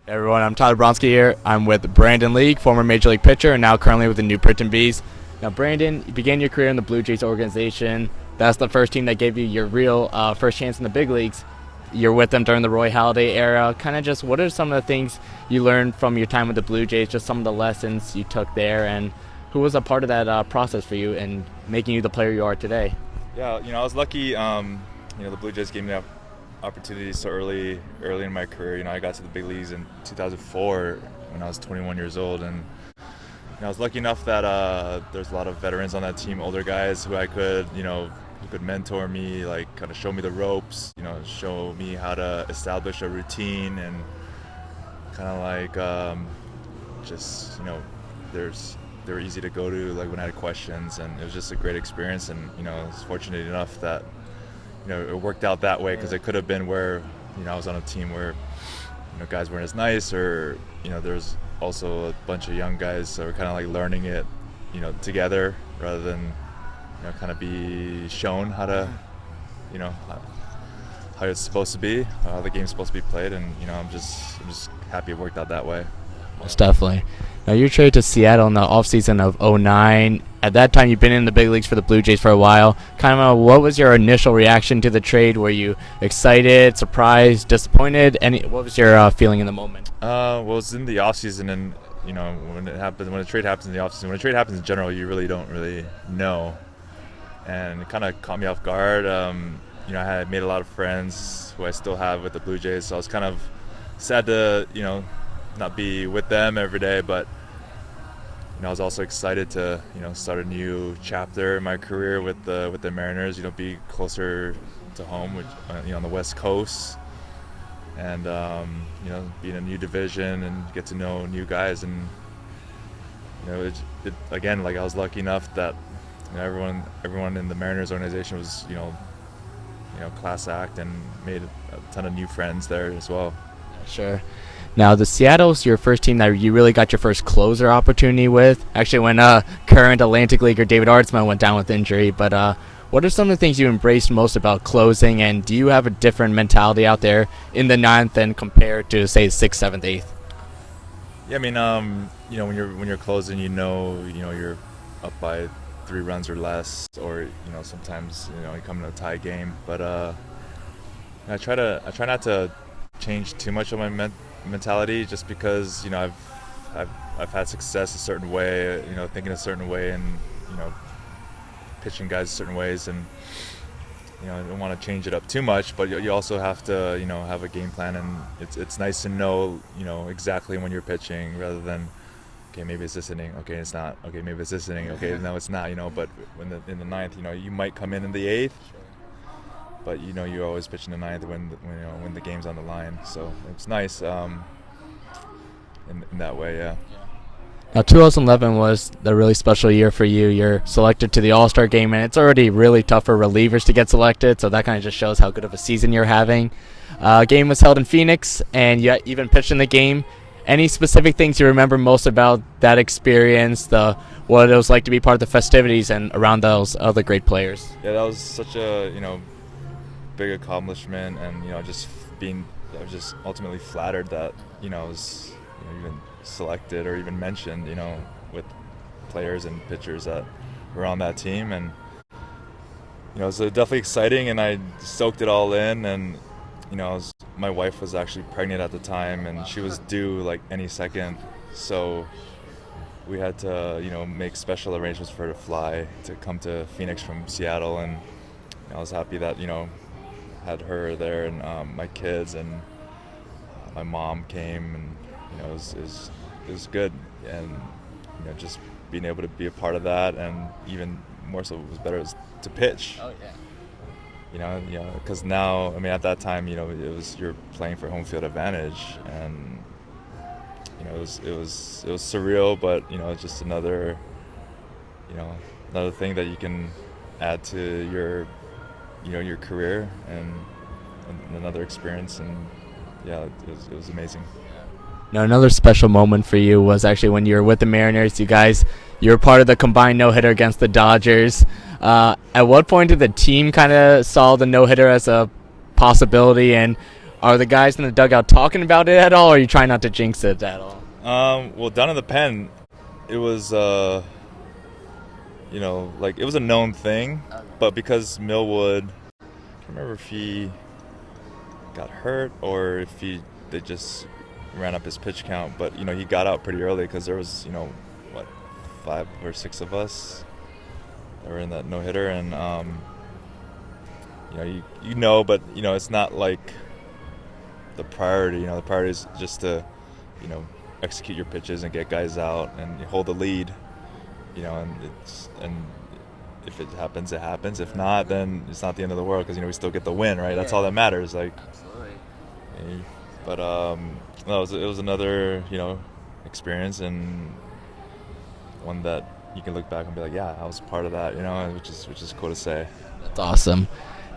Everyone, I'm Tyler Boronski here. I'm with Brandon League, former Major League pitcher, and now currently with the New Britain Bees. Now, Brandon, you began your career in the Blue Jays organization. That's the first team that gave you your real first chance in the big leagues. You're with them during the Roy Halladay era. Kind of just, what are some of the things you learned from your time with the Blue Jays, just some of the lessons you took there, and who was a part of that process for you in making you the player you are today? Yeah, I was lucky. The Blue Jays gave me that opportunity so early in my career. I got to the big leagues in 2004 when I was 21 years old, and I was lucky enough that there's a lot of veterans on that team, older guys who I could, who could mentor me, like kind of show me the ropes, show me how to establish a routine, and kind of like they were easy to go to, like when I had questions, and it was just a great experience. And I was fortunate enough that it worked out that way, because it could have been where I was on a team where guys weren't as nice, or there's also a bunch of young guys that were kind of like learning it together, rather than kind of be shown how to how it's supposed to be, how the game's supposed to be played. And I'm just happy it worked out that way. Most definitely. Now, you're traded to Seattle in the offseason of '09. At that time, you've been in the big leagues for the Blue Jays for a while. Kind of, what was your initial reaction to the trade? Were you excited, surprised, disappointed? What was your feeling in the moment? Well, it's in the offseason, and when a trade happens in the offseason, when a trade happens in general, you really don't really know, and it kind of caught me off guard. I had made a lot of friends who I still have with the Blue Jays, so I was kind of sad to not be with them every day, but I was also excited to start a new chapter in my career with the Mariners. Be closer to home, which on the West Coast, and be in a new division and get to know new guys. And again, like I was lucky enough that everyone in the Mariners organization was class act, and made a ton of new friends there as well. Sure. Now, the Seattle's your first team that you really got your first closer opportunity with. Actually, when current Atlantic Leaguer David Artsman went down with injury. But what are some of the things you embraced most about closing, and do you have a different mentality out there in the ninth than compared to, say, 6th, 7th, 8th? Yeah, I mean, when you're closing, you're up by 3 runs or less, or sometimes you come in a tie game. But I try not to change too much of my mentality, just because I've had success a certain way, thinking a certain way, and pitching guys certain ways, and I don't want to change it up too much. But you also have to have a game plan, and it's nice to know exactly when you're pitching, rather than okay, maybe it's this inning, okay, it's not, okay, maybe it's this inning, okay, no, it's not. But in the ninth, you might come in the 8th, but you're always pitching the 9th when the game's on the line. So it's nice in that way, yeah. Now, 2011 was the really special year for you. You're selected to the All Star game, and it's already really tough for relievers to get selected, so that kind of just shows how good of a season you're having. Game was held in Phoenix, and you even pitched in the game. Any specific things you remember most about that experience, what it was like to be part of the festivities and around those other great players? Yeah, that was such a big accomplishment, and I was just ultimately flattered that I was even selected or even mentioned with players and pitchers that were on that team. And it was definitely exciting, and I soaked it all in. And my wife was actually pregnant at the time, and she was due like any second, so we had to make special arrangements for her to fly to come to Phoenix from Seattle. And I was happy that had her there, and my kids, and my mom came, and it was good. And just being able to be a part of that, and even more so, it was better to pitch. Oh yeah. Because now, I mean, at that time, you're playing for home field advantage, and it was surreal, but it's just another thing that you can add to your career, and another experience. And yeah, it was amazing. Now, another special moment for you was actually when you were with the Mariners. You were part of the combined no-hitter against the Dodgers. At what point did the team kind of saw the no-hitter as a possibility, and Are the guys in the dugout talking about it at all, or are you trying not to jinx it at all? Well, down in the pen, it was like it was a known thing, but because Millwood, I can't remember if he got hurt or if they just ran up his pitch count, but he got out pretty early because there was what, 5 or 6 of us that were in that no hitter, and but it's not like the priority. The priority is just to execute your pitches and get guys out and hold the lead. And if it happens, it happens. If not, then it's not the end of the world because we still get the win, right? That's all that matters. Like, absolutely. But no, it was another experience, and one that you can look back and be like, yeah, I was part of that, which is cool to say. That's awesome.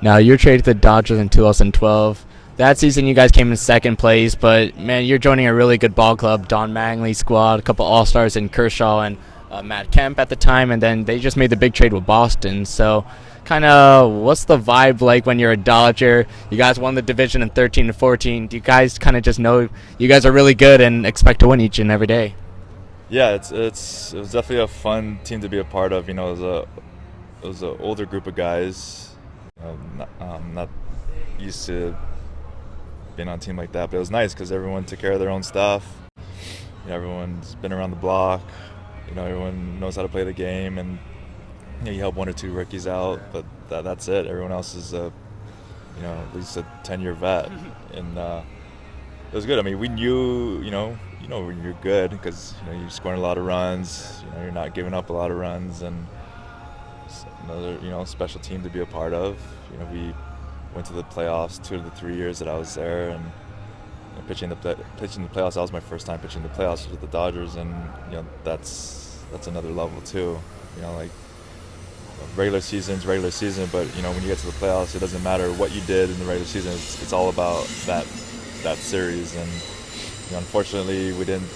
Now, you were traded to the Dodgers in 2012. That season, you guys came in second place, but, man, you're joining a really good ball club, Don Mangley squad, a couple All-Stars in Kershaw and Matt Kemp at the time, and then they just made the big trade with Boston. So, kind of, what's the vibe like when you're a Dodger? You guys won the division in 13 to 14. Do you guys kind of just know you guys are really good and expect to win each and every day? Yeah, it was definitely a fun team to be a part of. It was an older group of guys. Not used to being on a team like that, but it was nice because everyone took care of their own stuff. Everyone's been around the block. Everyone knows how to play the game, and you help 1 or 2 rookies out, but that's it. Everyone else is at least a 10-year vet, and it was good. I mean, we knew when you're good because you're scoring a lot of runs. You're not giving up a lot of runs, and it's another special team to be a part of. We went to the playoffs 2 of the 3 years that I was there, and pitching the playoffs. That was my first time pitching the playoffs with the Dodgers, and that's another level too. Like regular season, but when you get to the playoffs, it doesn't matter what you did in the regular season. It's all about that series, and unfortunately we didn't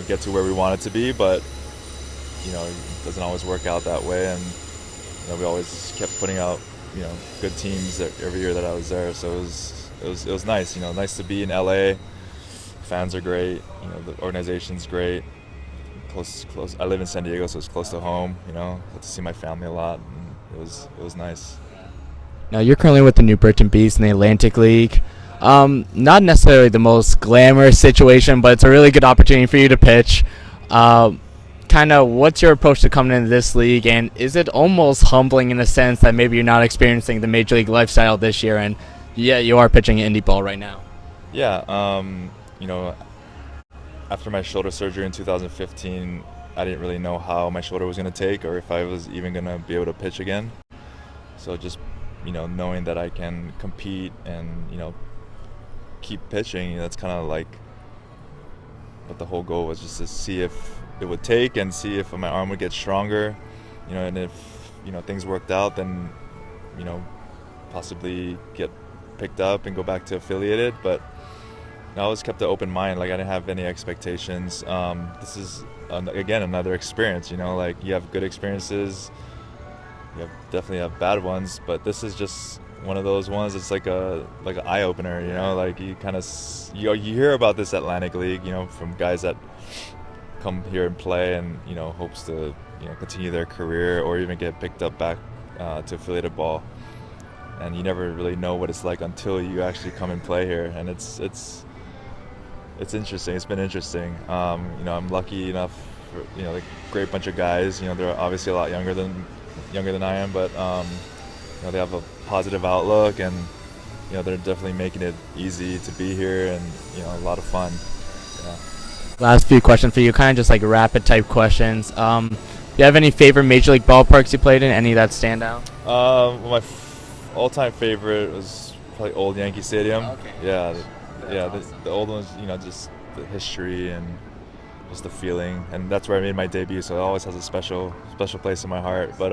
get to where we wanted to be, but it doesn't always work out that way, and we always kept putting out good teams every year that I was there. So it was nice. Nice to be in LA. Fans are great. The organization's great. Close. I live in San Diego, so it's close to home. Got to see my family a lot, and it was nice. Now, you're currently with the New Britain Bees in the Atlantic League. Not necessarily the most glamorous situation, but it's a really good opportunity for you to pitch. Kind of, what's your approach to coming into this league, and is it almost humbling in the sense that maybe you're not experiencing the major league lifestyle this year, and yeah, you are pitching indie ball right now? Yeah, after my shoulder surgery in 2015, I didn't really know how my shoulder was going to take or if I was even going to be able to pitch again. So just, knowing that I can compete and, keep pitching, that's kind of like what the whole goal was, just to see if it would take and see if my arm would get stronger, and if, things worked out, then, possibly get picked up and go back to affiliated. But I always kept an open mind. Like, I didn't have any expectations. This is again another experience. Like, you have good experiences, definitely have bad ones, but this is just one of those ones. It's like an eye opener. Like, you kind of you hear about this Atlantic League, from guys that come here and play and hopes to continue their career or even get picked up back to affiliated ball. And you never really know what it's like until you actually come and play here, and it's interesting. It's been interesting. I'm lucky enough for, a great bunch of guys. They're obviously a lot younger than I am, but they have a positive outlook, and they're definitely making it easy to be here, and a lot of fun. Yeah. Last few questions for you, kind of just like rapid type questions. Do you have any favorite major league ballparks you played in? Any that stand out? My all-time favorite was probably Old Yankee Stadium. Okay. Yeah. Awesome. The old ones, just the history and just the feeling, and that's where I made my debut. So it always has a special place in my heart. But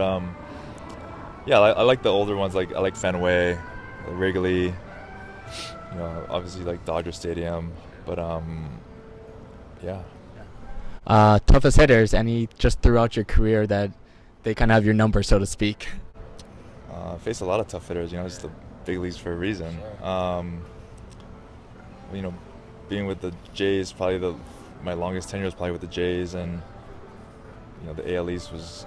yeah, I like the older ones. Like, I like Fenway, Wrigley. Obviously like Dodger Stadium. But yeah. Toughest hitters? Any just throughout your career that they kind of have your number, so to speak? I faced a lot of tough hitters. It's the big leagues for a reason. being with the Jays, probably my longest tenure was probably with the Jays, and the AL East was,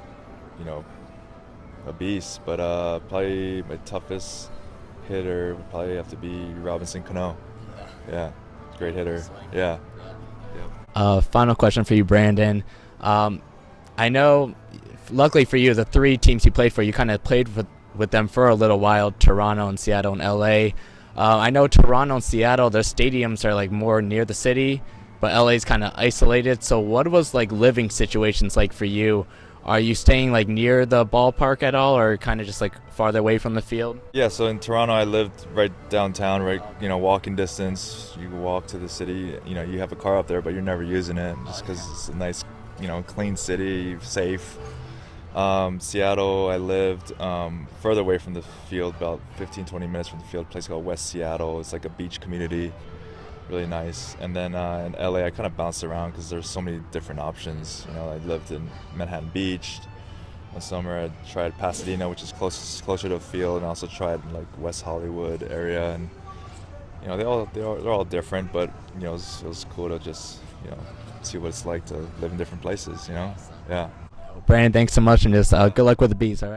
a beast. But probably my toughest hitter would probably have to be Robinson Cano. Yeah, great hitter. Yeah. Final question for you, Brandon. I know, luckily for you, the 3 teams you played for, you kind of played with them for a little while, Toronto and Seattle and LA. I know Toronto and Seattle, their stadiums are like more near the city, but LA's kind of isolated. So what was like living situations like for you? Are you staying like near the ballpark at all, or kind of just like farther away from the field? Yeah, so in Toronto, I lived right downtown, right, walking distance. You can walk to the city. You have a car up there, but you're never using it just because it's a nice, clean city, safe. Seattle, I lived further away from the field, about 15, 20 minutes from the field, a place called West Seattle. It's like a beach community, really nice. And then in LA, I kind of bounced around because there's so many different options. I lived in Manhattan Beach. One summer, I tried Pasadena, which is closer to the field, and I also tried like West Hollywood area. And they're all different, but it was cool to just see what it's like to live in different places. Yeah. Brandon, thanks so much, and just good luck with the Bees. All right.